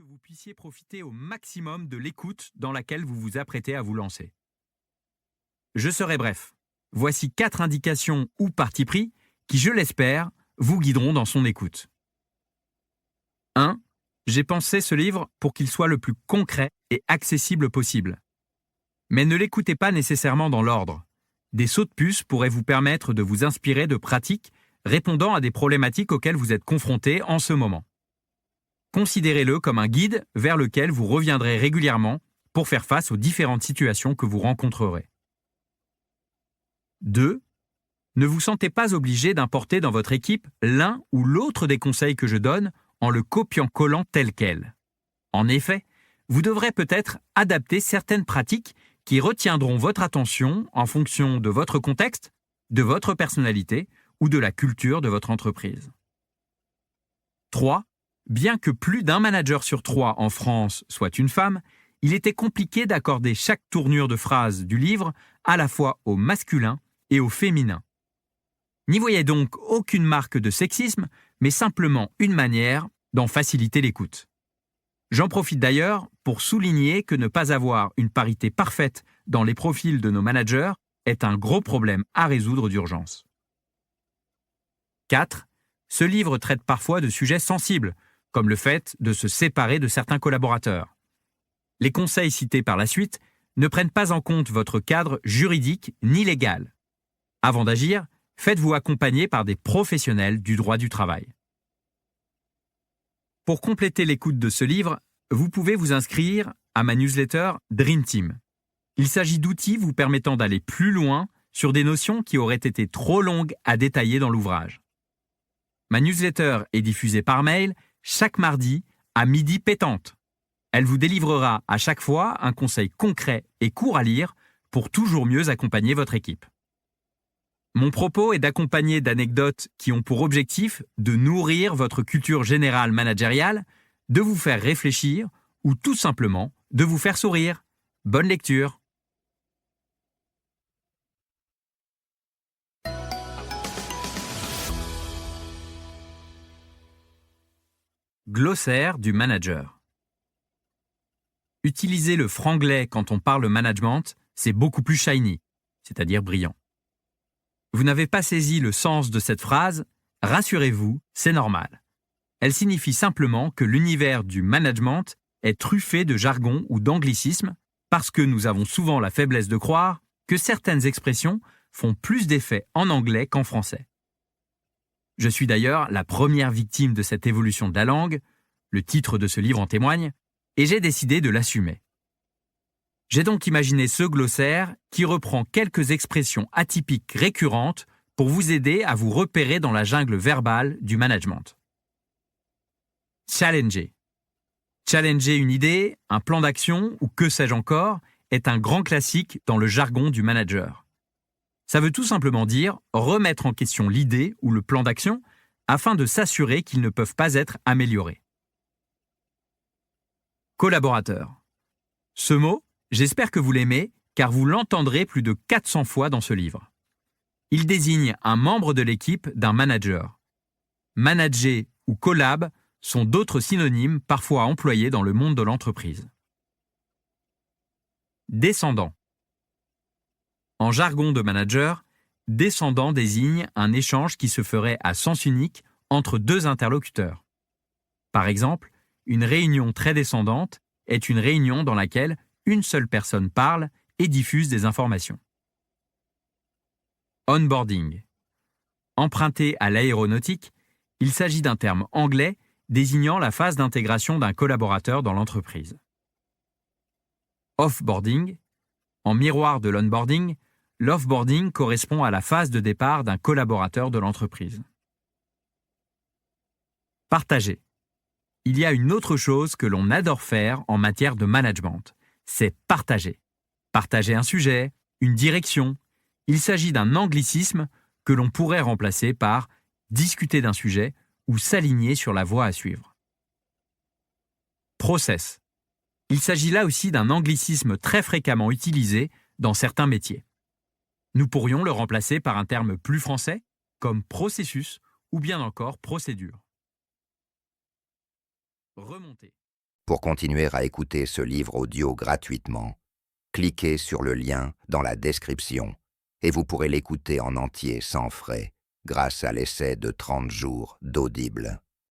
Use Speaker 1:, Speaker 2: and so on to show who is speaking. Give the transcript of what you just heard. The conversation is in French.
Speaker 1: vous puissiez profiter au maximum de l'écoute dans laquelle vous vous apprêtez à vous lancer. Je serai bref. Voici 4 indications ou partis pris qui, je l'espère, vous guideront dans son écoute. 1. J'ai pensé ce livre pour qu'il soit le plus concret et accessible possible. Mais ne l'écoutez pas nécessairement dans l'ordre. Des sauts de puce pourraient vous permettre de vous inspirer de pratiques répondant à des problématiques auxquelles vous êtes confrontés en ce moment. Considérez-le comme un guide vers lequel vous reviendrez régulièrement pour faire face aux différentes situations que vous rencontrerez. 2. Ne vous sentez pas obligé d'importer dans votre équipe l'un ou l'autre des conseils que je donne en le copiant-collant tel quel. En effet, vous devrez peut-être adapter certaines pratiques qui retiendront votre attention en fonction de votre contexte, de votre personnalité ou de la culture de votre entreprise. 3. Bien que plus d'un manager sur 3 en France soit une femme, il était compliqué d'accorder chaque tournure de phrase du livre à la fois au masculin et au féminin. N'y voyez donc aucune marque de sexisme, mais simplement une manière d'en faciliter l'écoute. J'en profite d'ailleurs pour souligner que ne pas avoir une parité parfaite dans les profils de nos managers est un gros problème à résoudre d'urgence. 4. Ce livre traite parfois de sujets sensibles, comme le fait de se séparer de certains collaborateurs. Les conseils cités par la suite ne prennent pas en compte votre cadre juridique ni légal. Avant d'agir, faites-vous accompagner par des professionnels du droit du travail. Pour compléter l'écoute de ce livre, vous pouvez vous inscrire à ma newsletter Dream Team. Il s'agit d'outils vous permettant d'aller plus loin sur des notions qui auraient été trop longues à détailler dans l'ouvrage. Ma newsletter est diffusée par mail chaque mardi à midi pétante. Elle vous délivrera à chaque fois un conseil concret et court à lire pour toujours mieux accompagner votre équipe. Mon propos est d'accompagner d'anecdotes qui ont pour objectif de nourrir votre culture générale managériale, de vous faire réfléchir ou tout simplement de vous faire sourire. Bonne lecture! Glossaire du manager. Utiliser le franglais quand on parle management, c'est beaucoup plus shiny, c'est-à-dire brillant. Vous n'avez pas saisi le sens de cette phrase, rassurez-vous, c'est normal. Elle signifie simplement que l'univers du management est truffé de jargon ou d'anglicisme parce que nous avons souvent la faiblesse de croire que certaines expressions font plus d'effet en anglais qu'en français. Je suis d'ailleurs la première victime de cette évolution de la langue, le titre de ce livre en témoigne, et j'ai décidé de l'assumer. J'ai donc imaginé ce glossaire qui reprend quelques expressions atypiques récurrentes pour vous aider à vous repérer dans la jungle verbale du management. Challenger. Challenger une idée, un plan d'action ou que sais-je encore est un grand classique dans le jargon du manager. Ça veut tout simplement dire remettre en question l'idée ou le plan d'action afin de s'assurer qu'ils ne peuvent pas être améliorés. Collaborateur. Ce mot, j'espère que vous l'aimez car vous l'entendrez plus de 400 fois dans ce livre. Il désigne un membre de l'équipe d'un manager. Manager ou collab sont d'autres synonymes parfois employés dans le monde de l'entreprise. Descendant. En jargon de manager, descendant désigne un échange qui se ferait à sens unique entre 2 interlocuteurs. Par exemple, une réunion très descendante est une réunion dans laquelle une seule personne parle et diffuse des informations. Onboarding. Emprunté à l'aéronautique, il s'agit d'un terme anglais désignant la phase d'intégration d'un collaborateur dans l'entreprise. Offboarding. En miroir de l'onboarding, l'offboarding correspond à la phase de départ d'un collaborateur de l'entreprise. Partager. Il y a une autre chose que l'on adore faire en matière de management, c'est partager. Partager un sujet, une direction. Il s'agit d'un anglicisme que l'on pourrait remplacer par discuter d'un sujet ou s'aligner sur la voie à suivre. Process. Il s'agit là aussi d'un anglicisme très fréquemment utilisé dans certains métiers. Nous pourrions le remplacer par un terme plus français, comme processus ou bien encore procédure. Remonter.
Speaker 2: Pour continuer à écouter ce livre audio gratuitement, cliquez sur le lien dans la description et vous pourrez l'écouter en entier sans frais grâce à l'essai de 30 jours d'Audible.